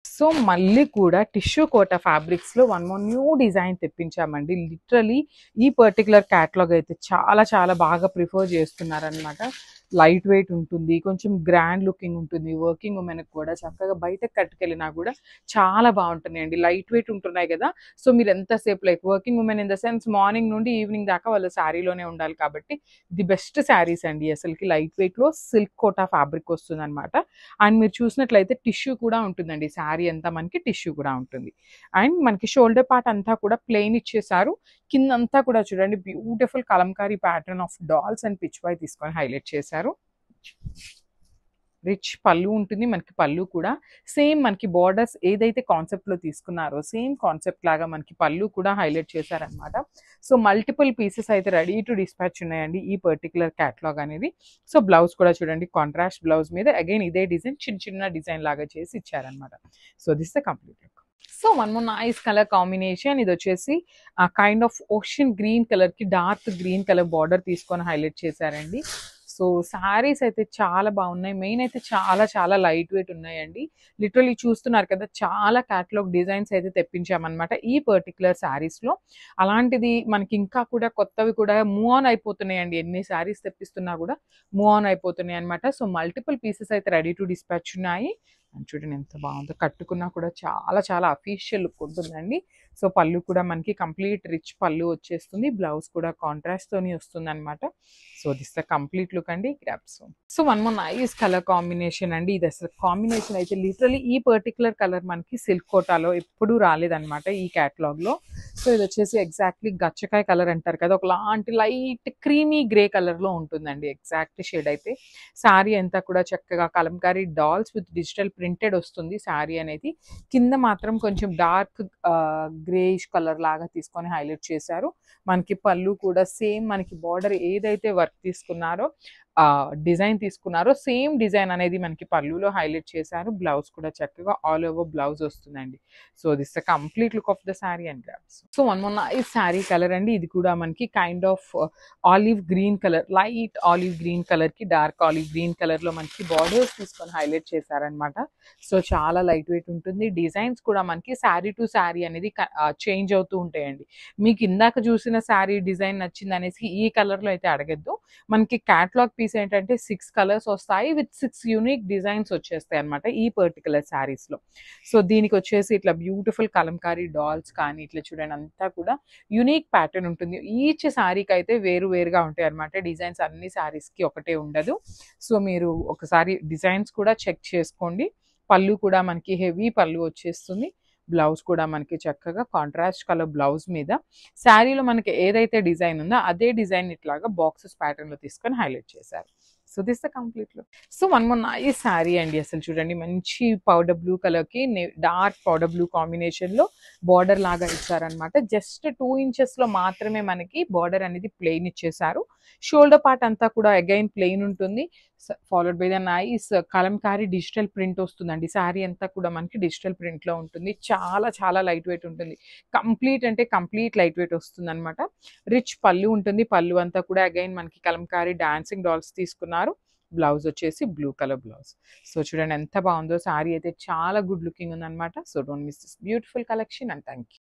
So మళ్ళీ కూడా tissue Kota ఫ్యాబ్రిక్స్లో వన్ మోర్ న్యూ డిజైన్ తెప్పించామండి. లిటరలీ ఈ పర్టికులర్ క్యాటలాగ్ అయితే చాలా చాలా బాగా ప్రిఫర్ చేస్తున్నారనమాట. లైట్ వెయిట్ ఉంటుంది, కొంచెం గ్రాండ్ లుకింగ్ ఉంటుంది. వర్కింగ్ ఉమెన్కి కూడా చక్కగా బయటకు కట్టుకెళ్ళినా కూడా చాలా బాగుంటున్నాయండి. లైట్ వెయిట్ ఉంటున్నాయి కదా, సో మీరు ఎంతసేపు like working women in the sense morning నుండి ఈవినింగ్ దాకా వాళ్ళు శారీలోనే ఉండాలి కాబట్టి ది బెస్ట్ శారీస్ అండి. అసలుకి లైట్ వెయిట్లో సిల్క్ కోటా ఫ్యాబ్రిక్ వస్తుంది అనమాట. అండ్ మీరు చూసినట్లయితే టిష్యూ కూడా ఉంటుందండి. శారీ అంతా మనకి టిష్యూ కూడా ఉంటుంది. అండ్ మనకి షోల్డర్ పార్ట్ అంతా కూడా ప్లెయిన్ ఇచ్చేసారు. కిందంతా కూడా చూడండి beautiful Kalamkari pattern of dolls and పిచ్ వై తీసుకొని హైలైట్ చేశారు. రిచ్ పళ్ళు ఉంటుంది మనకి. పళ్ళు కూడా సేమ్ మనకి బార్డర్స్ ఏదైతే కాన్సెప్ట్లో తీసుకున్నారో సేమ్ కాన్సెప్ట్ లాగా మనకి పళ్ళు కూడా హైలైట్ చేశారనమాట. సో మల్టిపుల్ పీసెస్ అయితే రెడీ టు డిస్పాచ్ ఉన్నాయండి ఈ పర్టికులర్ క్యాటలాగ్ అనేది. సో బ్లౌజ్ కూడా చూడండి, కాంట్రాస్ట్ బ్లౌజ్ మీద అగైన్ ఇదే డిజైన్ చిన్న చిన్న డిజైన్ లాగా చేసి ఇచ్చారనమాట. So this the complete look. So one more nice colour combination. ఇది వచ్చేసి kind of ocean green colour కి డార్క్ గ్రీన్ కలర్ బార్డర్ తీసుకొని హైలైట్ చేశారండి. సో శారీస్ అయితే చాలా బాగున్నాయి. మెయిన్ అయితే చాలా చాలా లైట్ వెయిట్ ఉన్నాయండి. లిటరలీ చూస్తున్నారు కదా, చాలా క్యాటలాగ్ డిజైన్స్ అయితే తెప్పించామన్నమాట ఈ పర్టికులర్ శారీస్లో. అలాంటిది మనకి ఇంకా కూడా కొత్తవి కూడా మూవ్ ఆన్ అయిపోతున్నాయండి. ఎన్ని శారీస్ తెప్పిస్తున్నా కూడా మూవ్ ఆన్ అయిపోతున్నాయి అనమాట. సో మల్టిపుల్ పీసెస్ అయితే రెడీ టు డిస్పాచ్ ఉన్నాయి. అండ్ చూడండి ఎంత బాగుందో, కట్టుకున్నా కూడా చాలా చాలా అఫీషియల్ లుక్ ఉంటుందండి. సో పళ్ళు కూడా మనకి కంప్లీట్ రిచ్ పళ్ళు వచ్చేస్తుంది. బ్లౌజ్ కూడా కాంట్రాస్ట్తోని వస్తుంది అనమాట. So this the complete look అండి. గ్రాప్స్. So one more nice colour combination అండి. ఇది అసలు కాంబినేషన్ అయితే లిటరలీ ఈ పర్టికులర్ కలర్ మనకి సిల్క్ కోటాలో ఎప్పుడూ రాలేదన్నమాట ఈ క్యాటలాగ్లో. సో ఇది వచ్చేసి ఎగ్జాక్ట్లీ గచ్చకాయ కలర్ అంటారు కదా, ఒకలాంటి లైట్ క్రీమీ గ్రే కలర్లో ఉంటుందండి ఎగ్జాక్ట్ షేడ్ అయితే. శారీ అంతా కూడా చక్కగా Kalamkari dolls with digital printed వస్తుంది శారీ అనేది. కింద మాత్రం కొంచెం డార్క్ గ్రేయిష్ కలర్ లాగా తీసుకొని హైలైట్ చేశారు. మనకి పళ్ళు కూడా సేమ్ మనకి బార్డర్ ఏదైతే వర్క్ తీసుకున్నారో డిజైన్ తీసుకున్నారో సేమ్ డిజైన్ అనేది మనకి పళ్ళులో హైలైట్ చేశారు. బ్లౌజ్ కూడా చక్కగా ఆల్ ఓవర్ బ్లౌజ్ వస్తుందండి. So this the complete look of the sari and grasp. So one more nice sari colour అండి. ఇది కూడా మనకి kind of olive green colour, light olive green colour కి డార్క్ ఆలివ్ గ్రీన్ కలర్ లో మనకి బార్డర్స్ తీసుకొని highlight చేశారనమాట. సో చాలా లైట్ వెయిట్ ఉంటుంది. డిజైన్స్ కూడా మనకి శారీ టు శారీ అనేది చేంజ్ అవుతూ ఉంటాయండి. మీకు ఇందాక చూసిన శారీ డిజైన్ నచ్చింది అనేసి ఈ కలర్ లో అయితే అడగద్దు. మనకి క్యాటలాగ్ పీస్ ఏంటంటే 6 కలర్స్ వస్తాయి విత్ 6 యూనిక్ డిజైన్స్ వచ్చేస్తాయి అనమాట ఈ పర్టికులర్ శారీస్ లో. సో దీనికి వచ్చేసి ఇట్లా బ్యూటిఫుల్ కలంకారీ డాల్స్ కానీ ఇట్లా చూడండి అంతా కూడా యూనిక్ ప్యాటర్న్ ఉంటుంది. ఈచ్ శారీకి అయితే వేరు వేరుగా ఉంటాయి అనమాట. డిజైన్స్ అన్ని శారీస్ కి ఒకటే ఉండదు. సో మీరు ఒకసారి డిజైన్స్ కూడా చెక్ చేసుకోండి. పళ్ళు కూడా మనకి హెవీ పళ్ళు వచ్చేస్తుంది. బ్లౌజ్ కూడా మనకి చక్కగా కాంట్రాస్ట్ కలర్ బ్లౌజ్ మీద శారీలో మనకి ఏదైతే డిజైన్ ఉందో అదే డిజైన్ ఇట్లాగా బాక్సెస్ ప్యాటర్న్ లో తీసుకొని హైలైట్ చేశారు. So this the complete look. So one more nice sari అండి. అసలు చూడండి మంచి పౌడర్ బ్లూ కలర్ కి డార్క్ పౌడర్ బ్లూ కాంబినేషన్ లో బార్డర్ లాగా ఇచ్చారనమాట. జస్ట్ 2 ఇంచెస్ లో మాత్రమే మనకి బార్డర్ అనేది ప్లెయిన్ ఇచ్చేసారు. షోల్డర్ పార్ట్ అంతా కూడా అగైన్ ప్లెయిన్ ఉంటుంది. Followed by the nice Kalamkari digital print వస్తుందండి. శారీ అంతా కూడా మనకి డిజిటల్ ప్రింట్ లో ఉంటుంది. చాలా చాలా లైట్ వెయిట్ ఉంటుంది. కంప్లీట్ అంటే కంప్లీట్ లైట్ వెయిట్ వస్తుంది అనమాట. రిచ్ పళ్ళు ఉంటుంది. పళ్ళు అంతా కూడా అగైన్ మనకి కలంకారీ డాన్సింగ్ డాల్స్ తీసుకున్నారు. బ్లౌజ్ వచ్చేసి బ్లూ కలర్ బ్లౌజ్. సో చూడండి ఎంత బాగుందో. శారీ అయితే చాలా గుడ్ లుకింగ్ ఉందన్నమాట. So don't miss this beautiful collection and thank you.